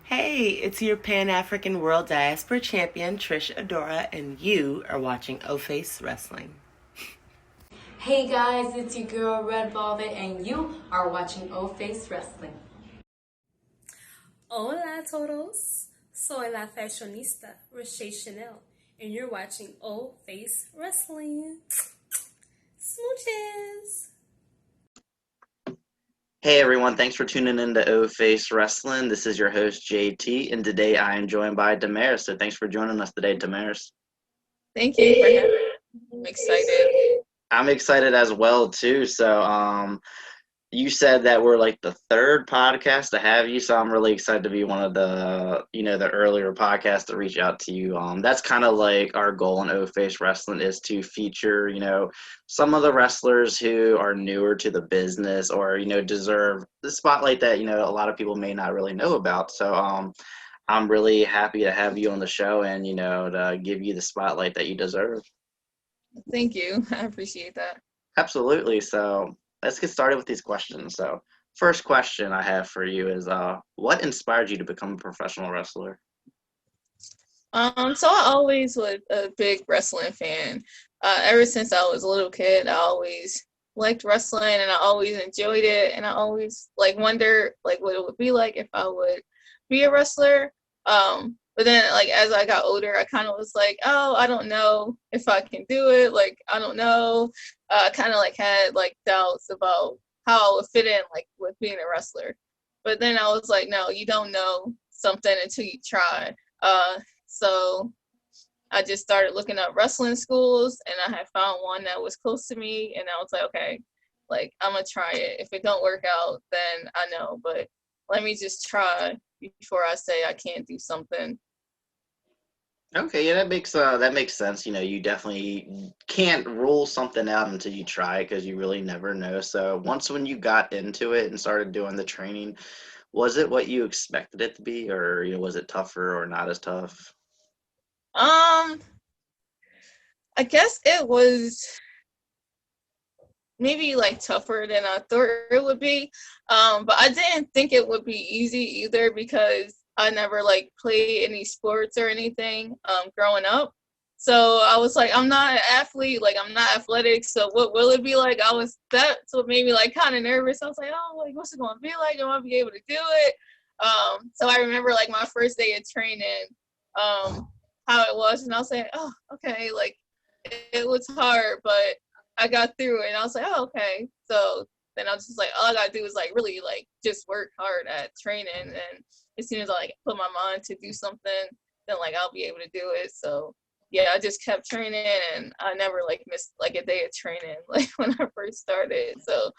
Hey, it's your Pan African World Diaspora Champion, Trish Adora, and you are watching O Face Wrestling. Hey guys, it's your girl Red Velvet, and you are watching O Face Wrestling. Hola todos, soy la fashionista Roche Chanel, and you're watching O Face Wrestling. Smooches! Hey everyone, thanks for tuning in to O Face Wrestling. This is your host JT, and today I am joined by Damaris. So thanks for joining us today, Damaris. Thank you for having me. I'm excited. I'm excited as well too. So you said that we're like the third podcast to have you, so I'm really excited to be one of the earlier podcasts to reach out to you. That's kind of like our goal in O Face Wrestling is to feature, some of the wrestlers who are newer to the business or, deserve the spotlight that, a lot of people may not really know about. So I'm really happy to have you on the show and, to give you the spotlight that you deserve. Thank you. I appreciate that. Absolutely. So let's get started with these questions. So first question I have for you is what inspired you to become a professional wrestler? So I always was a big wrestling fan. Ever since I was a little kid, I always liked wrestling and I always enjoyed it, and I always wonder what it would be like if I would be a wrestler. But then as I got older, I kind of was like, oh, I don't know if I can do it. I don't know. I kind of had doubts about how I would fit in with being a wrestler. But then I was like, no, you don't know something until you try. So I just started looking up wrestling schools, and I had found one that was close to me, and I was like, okay, I'm gonna try it. If it don't work out, then I know, but let me just try before I say I can't do something. Okay, yeah, that makes sense. You definitely can't rule something out until you try because you really never know. So when you got into it and started doing the training, was it what you expected it to be, or was it tougher or not as tough? I guess it was maybe tougher than I thought it would be. But I didn't think it would be easy either because I never played any sports or anything growing up. So I was like, I'm not an athlete, I'm not athletic. So what will it be like? That's what made me kind of nervous. I was like, oh, what's it gonna be like? Am I be able to do it? So I remember my first day of training, how it was, and I was like, oh, okay, it was hard, but I got through it, and I was like, oh, okay. So then I was just all I gotta do is really just work hard at training, and as soon as I put my mind to do something, then I'll be able to do it. So yeah, I just kept training, and I never missed a day of training when I first started. So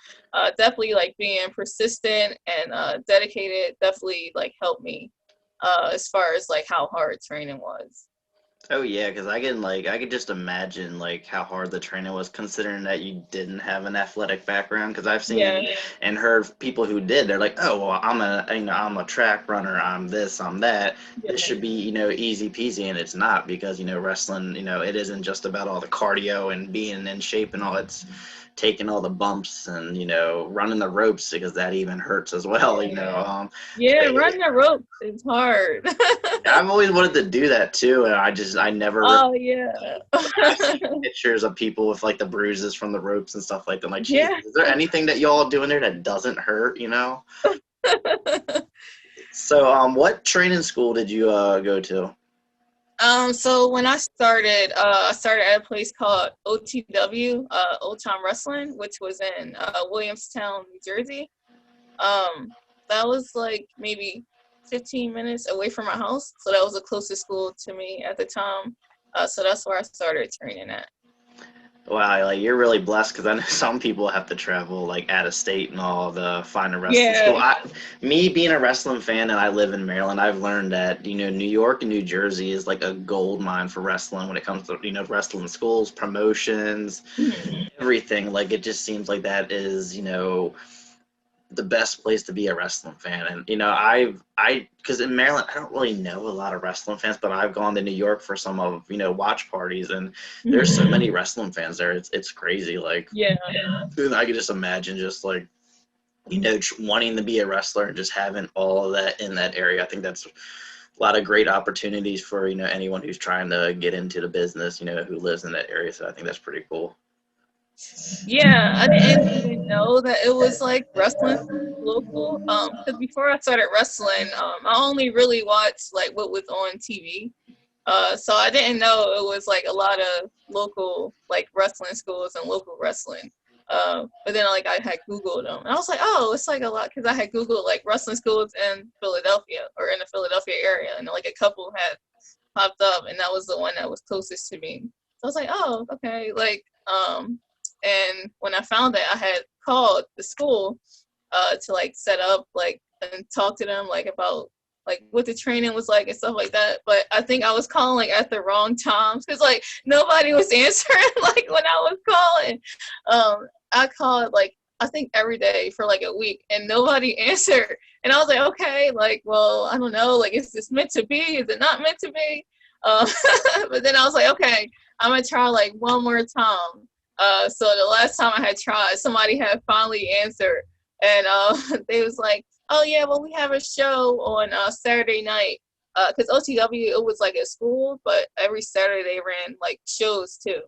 definitely being persistent and dedicated definitely helped me as far as how hard training was. Oh yeah, because I could just imagine how hard the training was, considering that you didn't have an athletic background. Because I've seen Yeah. and heard people who did. They're like, oh well, I'm a track runner. I'm this. I'm that. This should be easy peasy, and it's not because wrestling it isn't just about all the cardio and being in shape and all. It's taking all the bumps and running the ropes because that even hurts as well. Yeah, running the ropes is hard. I've always wanted to do that too, and I never Oh yeah. I've seen pictures of people with the bruises from the ropes and stuff like that. I'm like, geez, Yeah. is there anything that y'all do in there that doesn't hurt? So, what training school did you go to? So when I started at a place called OTW, Old Time Wrestling, which was in Williamstown, New Jersey. That was maybe 15 minutes away from my house, so that was the closest school to me at the time. So that's where I started training at. Wow, you're really blessed because I know some people have to travel out of state and all to find a wrestling school. Me being a wrestling fan and I live in Maryland, I've learned that New York and New Jersey is a gold mine for wrestling when it comes to wrestling schools, promotions, everything. It just seems like that is the best place to be a wrestling fan. And because in Maryland I don't really know a lot of wrestling fans, but I've gone to New York for some of watch parties, and there's so many wrestling fans there. It's crazy. Yeah. I could just imagine just wanting to be a wrestler and just having all of that in that area. I think that's a lot of great opportunities for, anyone who's trying to get into the business, who lives in that area. So I think that's pretty cool. Yeah, I didn't even know that it was like wrestling local. Because before I started wrestling, I only really watched like what was on TV. So I didn't know it was like a lot of local like wrestling schools and local wrestling. But then like I had Googled them, and I was like, oh, it's like a lot, because I had Googled like wrestling schools in Philadelphia or in the Philadelphia area, and like a couple had popped up, and that was the one that was closest to me. So I was like, oh, okay, like and when I found that, I had called the school to like set up like and talk to them like about like what the training was like and stuff like that. But I think I was calling at the wrong times, because like nobody was answering like when I was calling. I called like I think every day for like a week, and nobody answered. And I was like, okay, like, well, I don't know, like, is this meant to be? Is it not meant to be? But then I was like, okay, I'm gonna try like one more time. So the last time I had tried, somebody had finally answered, and they was like, oh yeah, well, we have a show on Saturday night, because OTW, it was like at school, but every Saturday they ran like shows too.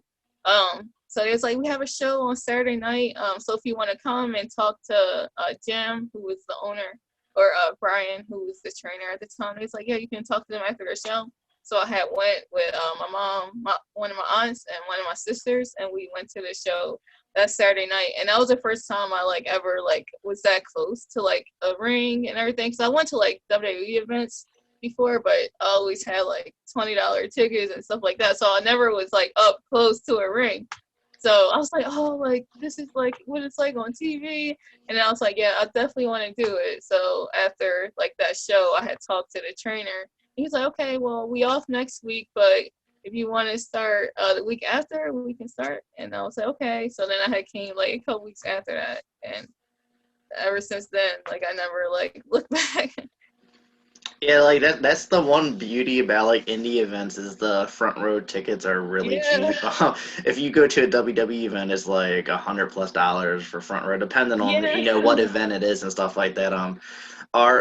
So it's like, we have a show on Saturday night, so if you want to come and talk to Jim, who was the owner, or Brian, who was the trainer at the time, it's like, yeah, you can talk to them after the show. So I had went with my mom, one of my aunts, and one of my sisters, and we went to the show that Saturday night. And that was the first time I like ever like was that close to like a ring and everything. So I went to like WWE events before, but I always had like $20 tickets and stuff like that. So I never was like up close to a ring. So I was like, oh, like this is like what it's like on TV. And I was like, yeah, I definitely want to do it. So after like that show, I had talked to the trainer. He's like, okay, well, we off next week, but if you want to start the week after, we can start. And I was like, okay. So then I had came like a couple weeks after that, and ever since then, like I never like looked back. Yeah, like that's the one beauty about like indie events is the front row tickets are really Yeah. cheap. If you go to a WWE event, it's like $100+ for front row, depending on Yeah. what event it is and stuff like that.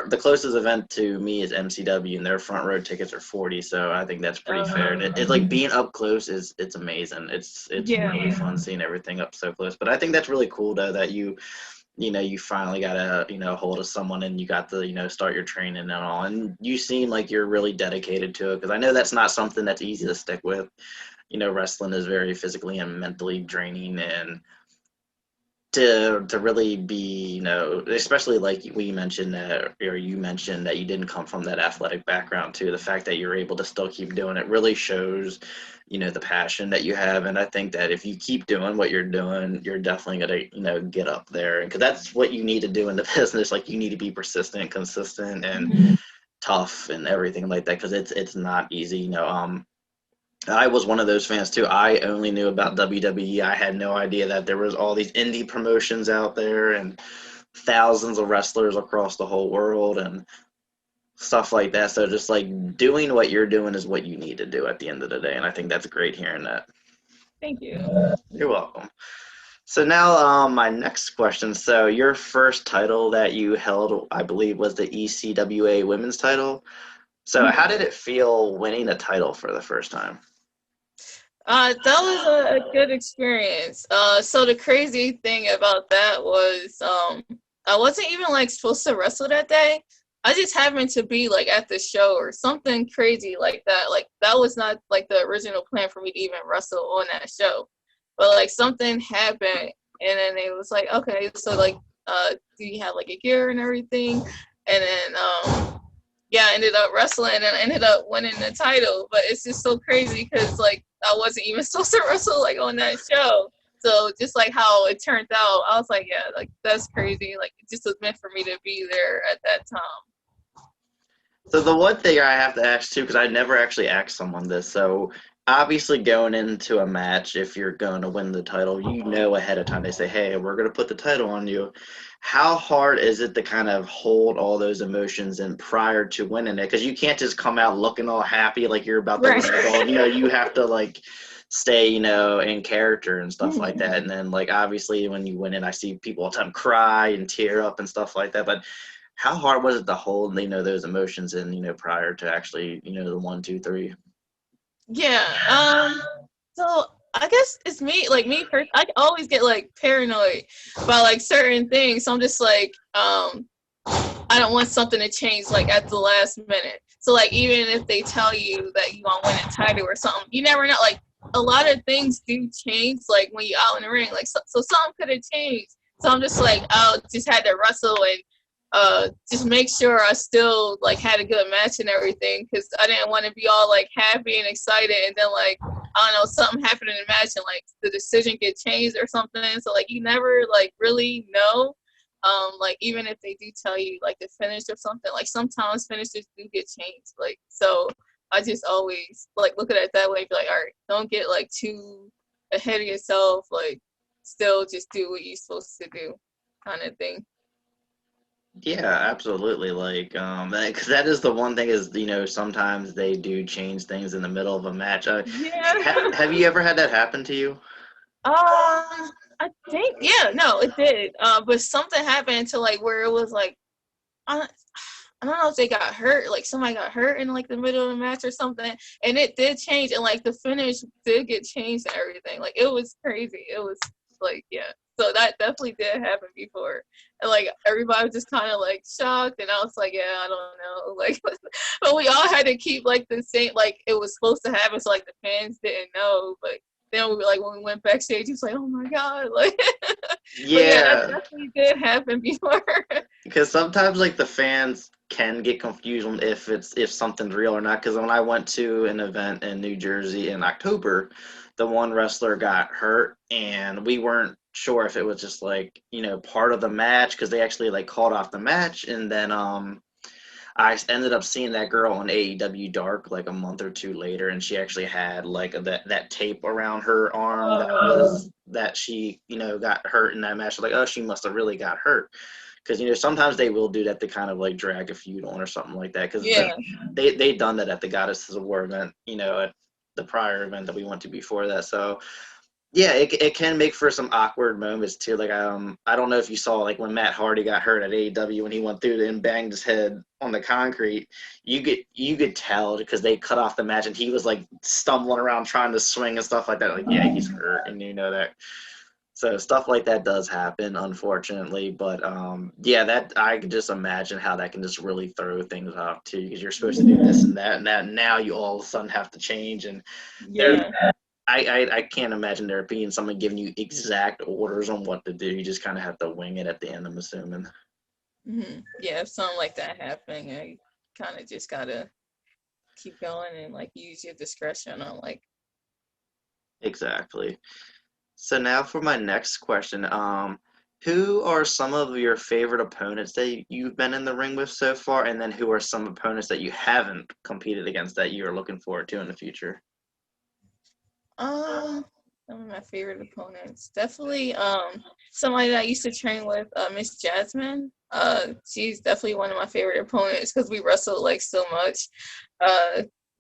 The closest event to me is MCW, and their front row tickets are 40, so I think that's pretty fair. And it's like being up close it's amazing. It's Yeah. really fun seeing everything up so close. But I think that's really cool though that you finally got a hold of someone and you got to start your training and all, and you seem like you're really dedicated to it, because I know that's not something that's easy to stick with. Wrestling is very physically and mentally draining, and to really be, especially like we mentioned that, or you mentioned that you didn't come from that athletic background too. The fact that you're able to still keep doing it really shows, the passion that you have. And I think that if you keep doing what you're doing, you're definitely gonna, get up there. And because that's what you need to do in the business. Like you need to be persistent, consistent, and tough, and everything like that. Because it's not easy. I was one of those fans too. I only knew about WWE. I had no idea that there was all these indie promotions out there and thousands of wrestlers across the whole world and stuff like that. So just like doing what you're doing is what you need to do at the end of the day. And I think that's great hearing that. Thank you. You're welcome. So now my next question. So your first title that you held, I believe, was the ECWA women's title. So how did it feel winning a title for the first time? That was a good experience. So the crazy thing about that was I wasn't even like supposed to wrestle that day. I just happened to be like at the show or something crazy like that. Like that was not like the original plan for me to even wrestle on that show. But like something happened, and then it was like, okay, so like do you have like a gear and everything? And then yeah, I ended up wrestling and I ended up winning the title. But it's just so crazy because like I wasn't even supposed to wrestle like on that show. So just like how it turned out, I was like, yeah, like that's crazy. Like it just was meant for me to be there at that time. So the one thing I have to ask too, because I never actually asked someone this. So obviously going into a match, if you're going to win the title, ahead of time, they say, hey, we're going to put the title on you. How hard is it to kind of hold all those emotions in prior to winning it? Because you can't just come out looking all happy like you're about to win it all. You have to like stay, in character and stuff like that. And then like obviously when you win it, I see people all the time cry and tear up and stuff like that. But how hard was it to hold, those emotions in, prior to actually, the 1, 2, 3? Yeah. So I guess it's me, like me personally, I always get like paranoid about like certain things. So I'm just like, I don't want something to change like at the last minute. So like even if they tell you that you want to win a title or something, you never know. Like a lot of things do change like when you're out in the ring. Like so something could have changed. So I'm just like, I'll just had to wrestle and just make sure I still like had a good match and everything, because I didn't want to be all like happy and excited and then like I don't know, something happened in the match and like the decision get changed or something. So like you never like really know. Like even if they do tell you like the finish or something, like sometimes finishes do get changed. Like so I just always like look at it that way and be like, all right, don't get like too ahead of yourself, like still just do what you're supposed to do kind of thing. Yeah, absolutely. Like, because that is the one thing is, sometimes they do change things in the middle of a match. Yeah. Have you ever had that happen to you? I think no, it did. But something happened to like where it was like I don't know if they got hurt, like somebody got hurt in like the middle of the match or something, and it did change, and like the finish did get changed and everything. Like it was crazy. It was like So that definitely did happen before, and like everybody was just kind of like shocked, and I was like, yeah, I don't know, like, but we all had to keep like the same, like it was supposed to happen, so like the fans didn't know, but then we like when we went backstage, he was like, oh my god, like, but yeah, that definitely did happen before. Because sometimes like the fans can get confused on if something's real or not. Because when I went to an event in New Jersey in October, the one wrestler got hurt, and we weren't sure if it was just like part of the match, because they actually like called off the match, and then I ended up seeing that girl on AEW Dark like a month or two later, and she actually had like that tape around her arm that she got hurt in that match. Like, oh, she must have really got hurt, because sometimes they will do that to kind of like drag a feud on or something like that, because they done that at the Goddesses of War event, at the prior event that we went to before that. So yeah, it can make for some awkward moments too. Like I don't know if you saw like when Matt Hardy got hurt at AEW when he went through and banged his head on the concrete. You could tell because they cut off the match and he was like stumbling around trying to swing and stuff like that. Like yeah, he's hurt, and that. So stuff like that does happen, unfortunately. But yeah, that I can just imagine how that can just really throw things off too, because you're supposed to do this and that, now you all of a sudden have to change, and I can't imagine there being someone giving you exact orders on what to do. You just kind of have to wing it at the end, I'm assuming. Mm-hmm. Yeah, if something like that happening, you kind of just gotta keep going and like use your discretion on like. Exactly. So now for my next question, who are some of your favorite opponents that you've been in the ring with so far, and then who are some opponents that you haven't competed against that you're looking forward to in the future? Some of my favorite opponents, definitely somebody that I used to train with, Miss Jasmine. She's definitely one of my favorite opponents because we wrestled like so much,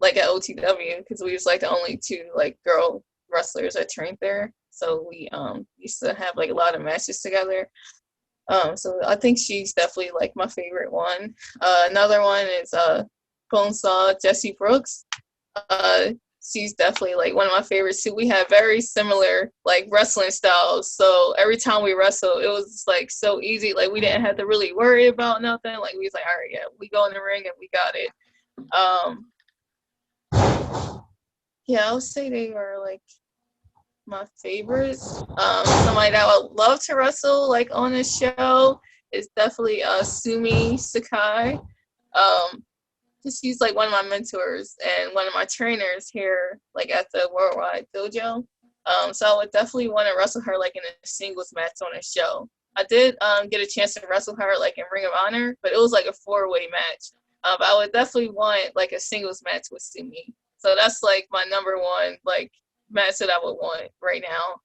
like at OTW, because we was like the only two like girl wrestlers that trained there. So we used to have like a lot of matches together. So I think she's definitely like my favorite one. Another one is Bonesaw Jessie Brooks. She's definitely like one of my favorites too. We have very similar like wrestling styles. So every time we wrestle, it was like so easy. Like we didn't have to really worry about nothing. Like we was like, all right, yeah, we go in the ring and we got it. Yeah, I would say they are like my favorites. Somebody that I would love to wrestle like on this show is definitely Sumi Sakai. She's like one of my mentors and one of my trainers here, like at the Worldwide Dojo. So I would definitely want to wrestle her like in a singles match on a show. I did get a chance to wrestle her like in Ring of Honor, but it was like a 4-way match. But I would definitely want like a singles match with Sumi. So that's like my number one like match that I would want right now.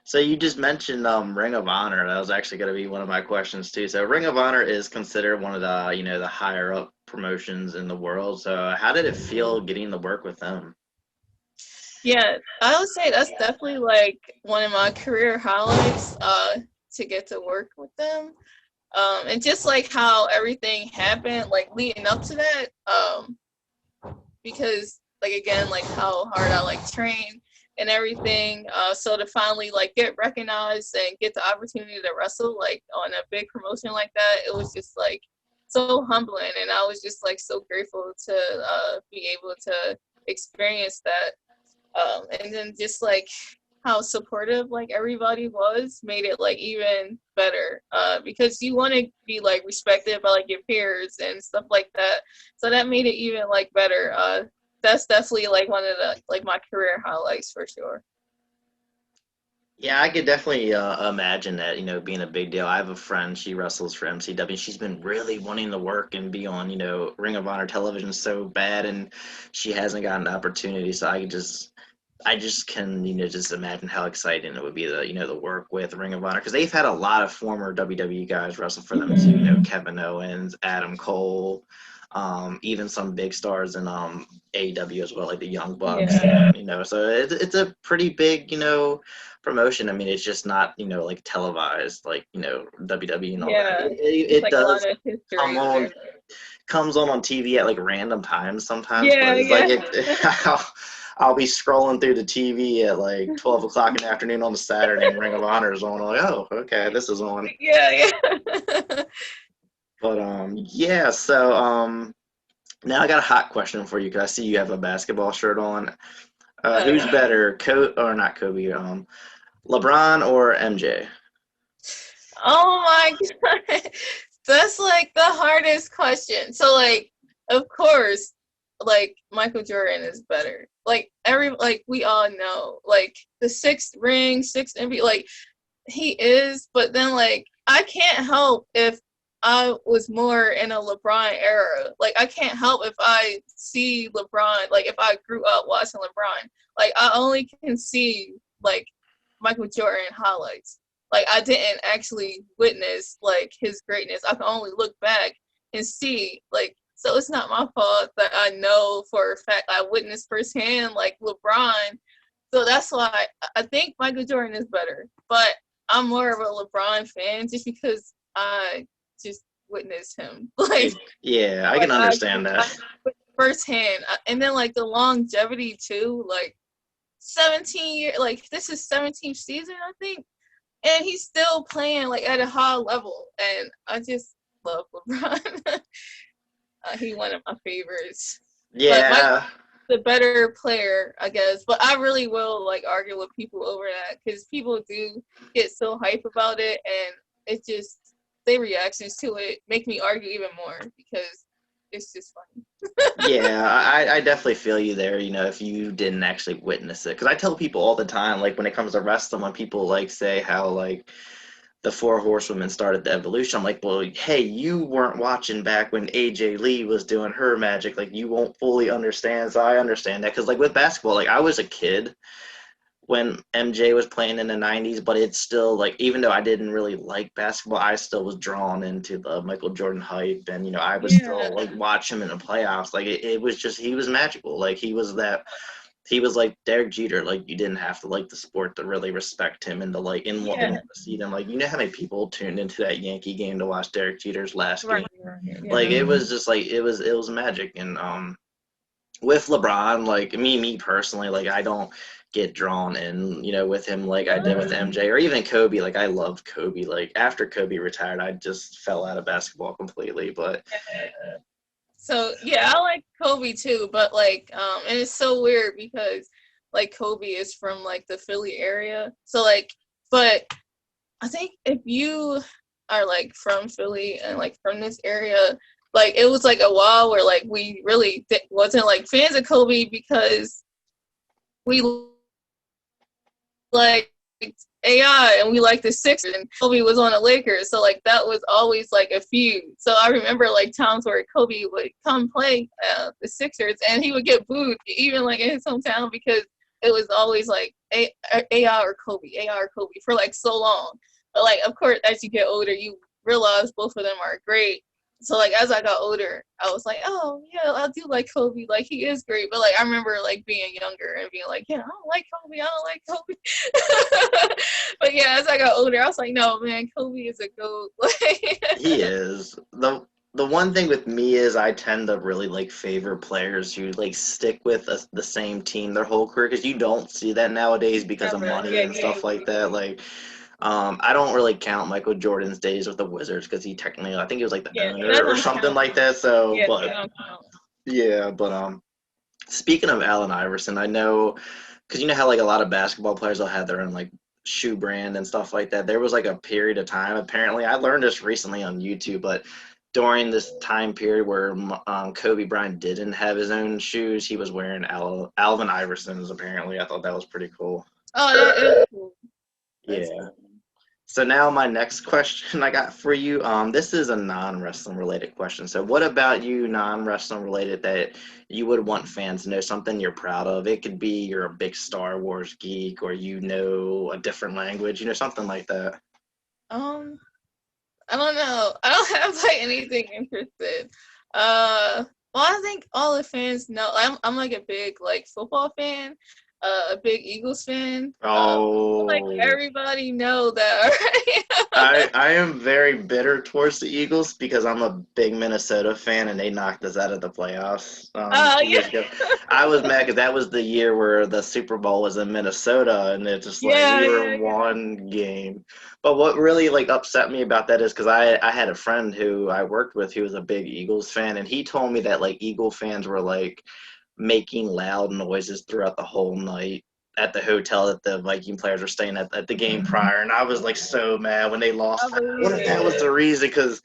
So you just mentioned Ring of Honor. That was actually going to be one of my questions too. So Ring of Honor is considered one of the the higher up promotions in the world. So how did it feel getting to work with them? Yeah, I would say that's definitely like one of my career highlights, to get to work with them. And just like how everything happened, like leading up to that, because like again, like how hard I like train and everything. So to finally like get recognized and get the opportunity to wrestle like on a big promotion like that, it was just like so humbling, and I was just like so grateful to be able to experience that. And then just like how supportive like everybody was made it like even better, because you want to be like respected by like your peers and stuff like that, so that made it even like better. That's definitely like one of the like my career highlights for sure. Yeah, I could definitely imagine that, being a big deal. I have a friend, she wrestles for MCW. She's been really wanting to work and be on, Ring of Honor television so bad, and she hasn't gotten the opportunity. So I just can, just imagine how exciting it would be to, to work with Ring of Honor, because they've had a lot of former WWE guys wrestle for them too. Kevin Owens, Adam Cole, even some big stars in AEW as well, like the Young Bucks. Yeah. So it's a pretty big, promotion. I mean, it's just not, like televised, like, WWE and all that. Yeah, it's It like a lot does of come history on there. comes on TV at like random times sometimes, but Yeah, it's like yeah. I'll be scrolling through the TV at like 12 o'clock in the afternoon on a Saturday, and Ring of Honor is on. I'm like, oh, okay, this is on. Yeah, yeah. But yeah. So now I got a hot question for you, because I see you have a basketball shirt on. Who's Yeah. better, or not Kobe? LeBron or MJ? Oh my god. That's like the hardest question. So like of course like Michael Jordan is better. Like we all know. Like the sixth ring, sixth NBA, like he is, but then like I can't help if I was more in a LeBron era. Like I can't help if I see LeBron, like if I grew up watching LeBron. Like I only can see like Michael Jordan highlights. Like I didn't actually witness like his greatness. I can only look back and see like, so it's not my fault that I know for a fact I witnessed firsthand like LeBron. So that's why I think Michael Jordan is better. But I'm more of a LeBron fan just because I just witnessed him. Yeah, I can Like understand I that. firsthand. And then like the longevity too, like 17 years, like this is 17th season, I think. And he's still playing like at a high level. And I just love LeBron. He one of my favorites. But Mike Yeah. the better player, I guess. But I really will like argue with people over that, because people do get so hype about it, and it just their reactions to it make me argue even more because it's just funny. Yeah, I definitely feel you there, if you didn't actually witness it. Because I tell people all the time, like when it comes to wrestling, when people like say how like the Four Horsewomen started the evolution, I'm like, well, hey, you weren't watching back when AJ Lee was doing her magic. Like you won't fully understand. So I understand that, because like with basketball, like I was a kid when MJ was playing in the 90s, but it's still like, even though I didn't really like basketball, I still was drawn into the Michael Jordan hype, and I would Yeah. still like watch him in the playoffs. Like it was just, he was magical. Like he was like Derek Jeter. Like you didn't have to like the sport to really respect him and to like and want Yeah. to see them. Like how many people tuned into that Yankee game to watch Derek Jeter's last Right. game? Like Yeah. it was just like it was magic. And with LeBron, like me personally, like I don't get drawn in, with him like I did with MJ or even Kobe. Like I loved Kobe. Like after Kobe retired, I just fell out of basketball completely. But So yeah, I like Kobe too, but like and it's so weird because like Kobe is from like the Philly area. So like but I think if you are like from Philly and like from this area, like it was like a while where like we really wasn't like fans of Kobe because we like AI and we like the Sixers, and Kobe was on the Lakers, so like that was always like a feud. So I remember like times where Kobe would come play the Sixers and he would get booed even like in his hometown because it was always like AI or Kobe, AI or Kobe for like so long. But like of course as you get older you realize both of them are great. So like as I got older, I was like, oh yeah, I do like Kobe. Like he is great. But like I remember like being younger and being like, yeah, I don't like Kobe. I don't like Kobe. But yeah, as I got older, I was like, no man, Kobe is a goat. Like He is. The one thing with me is I tend to really like favor players who like stick with the same team their whole career, because you don't see that nowadays because of never. money Yeah, and stuff like that. Like, I don't really count Michael Jordan's days with the Wizards because he technically, I think he was like the yeah, owner that or don't something count. like that. So, Yeah, that but don't count. yeah, but speaking of Allen Iverson, I know, because you know how like a lot of basketball players will have their own like shoe brand and stuff like that. There was like a period of time, apparently, I learned this recently on YouTube, but during this time period where Kobe Bryant didn't have his own shoes, he was wearing Alvin Iverson's. Apparently, I thought that was pretty cool. Oh, that is cool. That's Yeah. cool. So now my next question I got for you, this is a non-wrestling related question. So what about you, non-wrestling related, that you would want fans to know, something you're proud of? It could be you're a big Star Wars geek, or you know a different language, something like that. Um, I don't know. I don't have like anything interested. Well, I think all the fans know. I'm like a big like football fan, a big Eagles fan. Like Oh, everybody know that already. I am very bitter towards the Eagles because I'm a big Minnesota fan and they knocked us out of the playoffs Oh 2 years yeah, ago. I was mad because that was the year where the Super Bowl was in Minnesota, and it's just like yeah, we yeah, were yeah. one game. But what really like upset me about that is because I had a friend who I worked with who was a big Eagles fan, and he told me that like Eagle fans were like making loud noises throughout the whole night at the hotel that the Viking players were staying at the game prior, and I was like so mad when they I lost. What believe if that was it. the reason? Because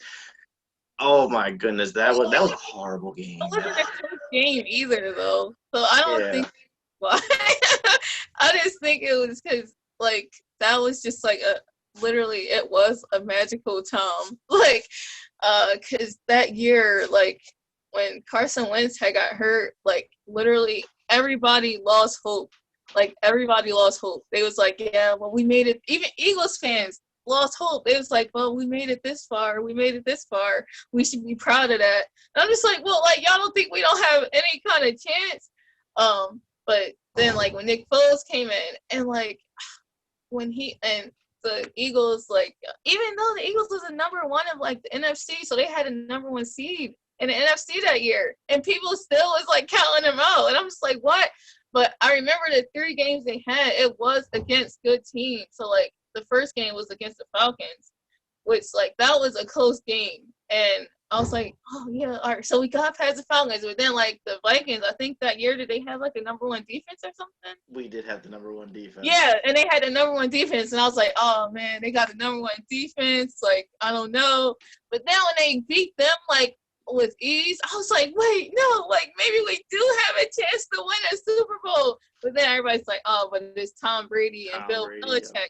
oh my goodness, that was a horrible It game. wasn't a close game either, though. So I don't Yeah, think why. I just think it was because like that was just like a literally it was a magical time. Like, because that year, like when Carson Wentz had got hurt, like literally everybody lost hope. Like everybody lost hope. They was like, yeah, well, we made it. Even Eagles fans lost hope. It was like, well, we made it this far. We made it this far. We should be proud of that. And I'm just like, well, like y'all don't think we don't have any kind of chance? But then like when Nick Foles came in and like when he and the Eagles, like even though the Eagles was the number one of like the NFC, so they had a number one seed in the NFC that year, and people still was like counting them out, and I'm just like, what? But I remember the 3 games they had, it was against good teams. So like the first game was against the Falcons, which like that was a close game, and I was like, oh yeah, all right, so we got past the Falcons, but then like the Vikings, I think that year did they have like a number one defense or something? we did have the number one defense. Yeah, and they had the number one defense, and I was like, oh man, they got the number one defense. Like I don't know, but then when they beat them like with ease, I was like, wait, no, like maybe we do have a chance to win a Super Bowl. But then everybody's like, oh, but it's Tom Brady and Tom Bill Brady. Belichick. Yeah.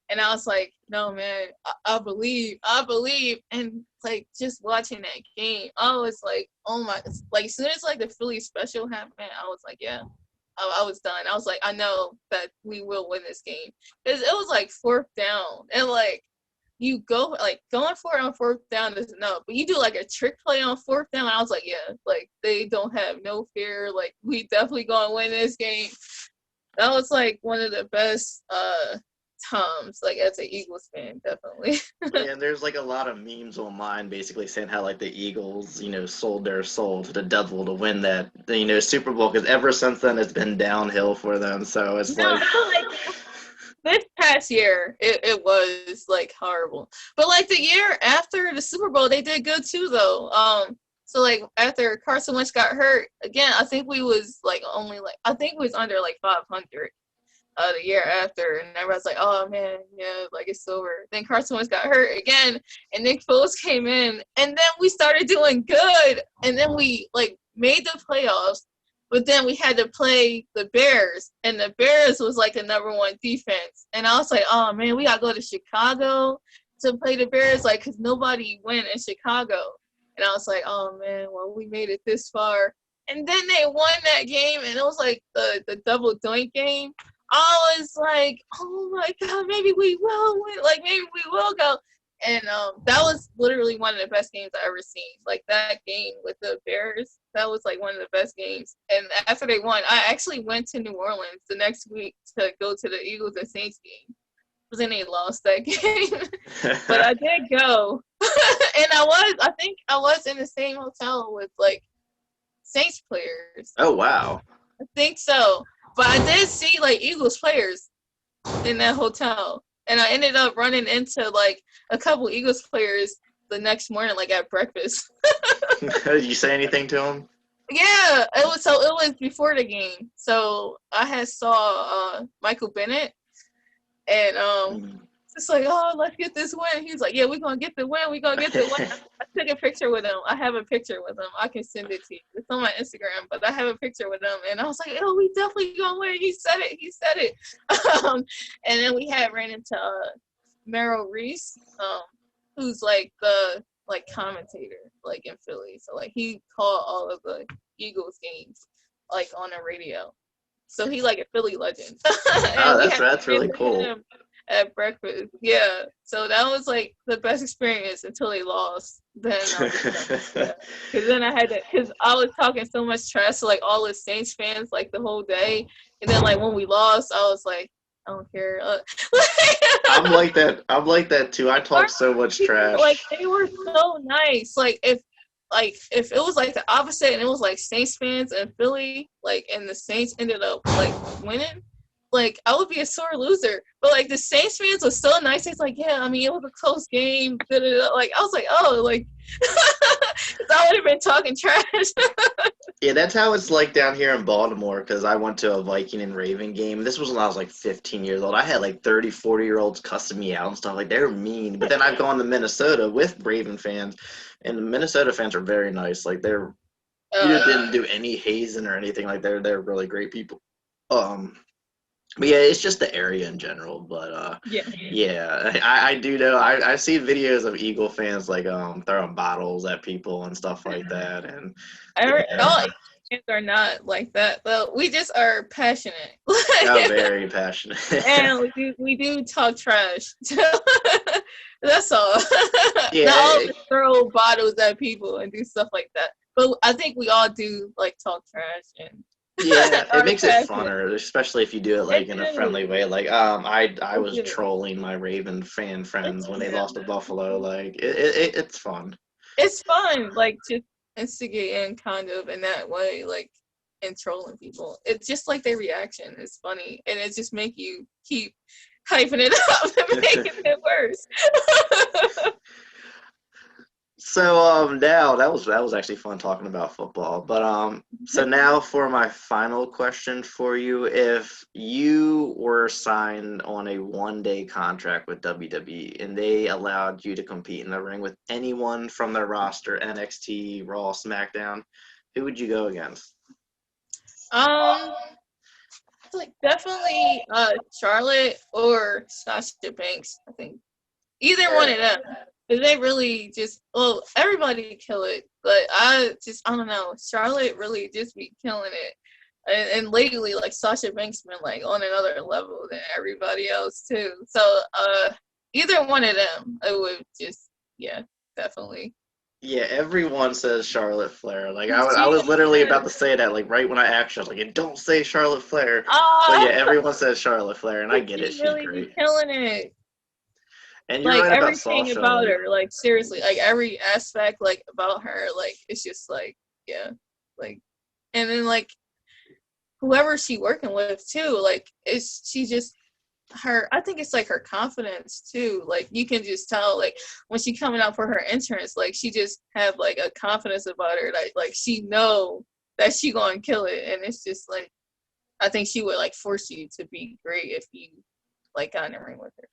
And I was like, no, man, I believe. And like just watching that game, I was like, oh my, like as soon as like the Philly special happened, I was like, yeah, I was done. I was like, I know that we will win this game. Because it was like 4th down. And like you go, like going for it on 4th down is enough. But you do like a trick play on 4th down. And I was like, yeah, like they don't have no fear. Like we definitely going to win this game. That was like one of the best times, like as an Eagles fan, definitely. Yeah, and there's like a lot of memes online basically saying how like the Eagles, sold their soul to the devil to win that, Super Bowl, because ever since then it's been downhill for them. So it's No, like, like this past year, it was like horrible. But like the year after the Super Bowl, they did good too, though. So like after Carson Wentz got hurt again, I think we was like only like I think we was under like 500. The year after, and everybody's like, "Oh man, yeah, like it's over." Then Carson Wentz got hurt again, and Nick Foles came in, and then we started doing good, and then we like made the playoffs, but then we had to play the Bears, and the Bears was like a number one defense, and I was like, "Oh man, we gotta go to Chicago to play the Bears, like, cause nobody went in Chicago," and I was like, "Oh man, well we made it this far." And then they won that game, and it was like the double doink game. I was like, oh my God, maybe we will win. Like, maybe we will go. and that was literally one of the best games I ever seen. Like that game with the Bears, that was like one of the best games. And after they won, I actually went to New Orleans the next week to go to the Eagles and Saints game. But then they lost that game. But I did go, and I think I was in the same hotel with like Saints players. Oh wow. I think so. But I did see like Eagles players in that hotel. And I ended up running into like a couple Eagles players the next morning, like at breakfast. Did you say anything to him? Yeah, it was before the game. So I had saw Michael Bennett, and it's like, oh, let's get this win. He's like, yeah, we're gonna get the win. We're gonna get the win. I took a picture with him. I have a picture with him. I can send it to you. It's on my Instagram, but I have a picture with him, and I was like, oh, we definitely gonna win. He said it. And then we had ran into Merrill Reese, who's like the commentator like in Philly. So like he called all of the Eagles games like on the radio. So he like a Philly legend. Oh, that's really cool. At breakfast, yeah. So that was like the best experience until they lost. Then because then I had to, because I was talking so much trash to like all the Saints fans like the whole day, and then like when we lost, I was like, I don't care. I'm like that too. I talk so much trash. Like they were so nice. Like if it was like the opposite and it was like Saints fans and Philly, like and the Saints ended up like winning, like I would be a sore loser. But like the Saints fans were so nice. It's like, yeah, I mean, it was a close game. Like I was like, oh, like I would have been talking trash. Yeah, that's how it's like down here in Baltimore, because I went to a Viking and Raven game. This was when I was like 15 years old. I had like 30, 40-year-olds cussing me out and stuff. Like, they're mean. But then I've gone to Minnesota with Raven fans, and the Minnesota fans are very nice. Like, you didn't do any hazing or anything. Like, they're really great people. But yeah, it's just the area in general. But yeah, I do know. I see videos of Eagle fans like throwing bottles at people and stuff like that. And all fans are not like that, but we just are passionate. I'm very passionate. And we do talk trash. That's all. Yeah, not all throw bottles at people and do stuff like that. But I think we all do like talk trash and. Yeah, it makes it funner, especially if you do it like in a friendly way. Like I was trolling my Raven fan friends when they lost to Buffalo. Like it's fun. It's fun, like just instigating kind of in that way, like and trolling people. It's just like their reaction is funny, and it just make you keep hyping it up and making it worse. So now that was actually fun talking about football. But so now for my final question for you: if you were signed on a one-day contract with WWE and they allowed you to compete in the ring with anyone from their roster, NXT, Raw, SmackDown, who would you go against? Like definitely Charlotte or Sasha Banks. I think either one of them. They really just, well, everybody kill it, but I don't know. Charlotte really just be killing it. And lately, like, Sasha Banks been, like, on another level than everybody else, too. So, either one of them, I would just, yeah, definitely. Yeah, everyone says Charlotte Flair. Like, I was literally about to say that, like, right when I asked you, I was like, don't say Charlotte Flair. But yeah, everyone says Charlotte Flair, and I get it. She's really great. Be killing it. And you're like right everything about her, like seriously, like every aspect, like about her, like it's just like yeah, like, and then like whoever she working with too, like she just her. I think it's like her confidence too. Like you can just tell, like when she coming out for her entrance, like she just have like a confidence about her, like she know that she gonna kill it, and it's just like I think she would like force you to be great if you like got in the ring with her.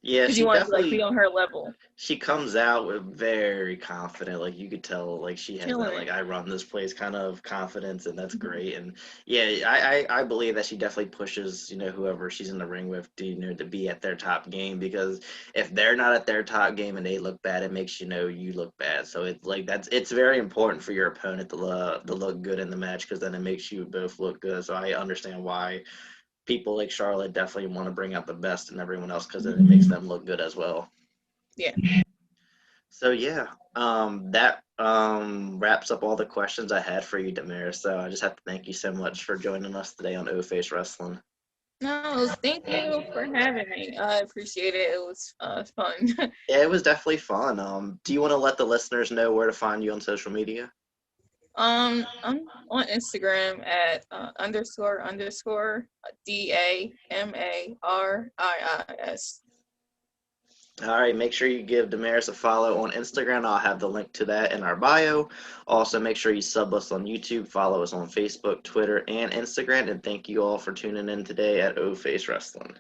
Yeah, she wants to like be on her level. She comes out with very confident, like you could tell, like she has that like I run this place kind of confidence, and that's great. And yeah, I believe that she definitely pushes whoever she's in the ring with to to be at their top game, because if they're not at their top game and they look bad, it makes you look bad. So it's like it's very important for your opponent to look good in the match, because then it makes you both look good. So I understand why people like Charlotte definitely want to bring out the best in everyone else, because then it makes them look good as well. Yeah. So yeah, that wraps up all the questions I had for you, Damaris. So I just have to thank you so much for joining us today on O-Face Wrestling. No, thank you for having me. I appreciate it. It was fun. Yeah, it was definitely fun. Do you want to let the listeners know where to find you on social media? I'm on Instagram at __ DAMARIIS. All right, make sure you give Damaris a follow on Instagram. I'll have the link to that in our bio. Also, make sure you sub us on YouTube, follow us on Facebook, Twitter, and Instagram. And thank you all for tuning in today at O-Face Wrestling.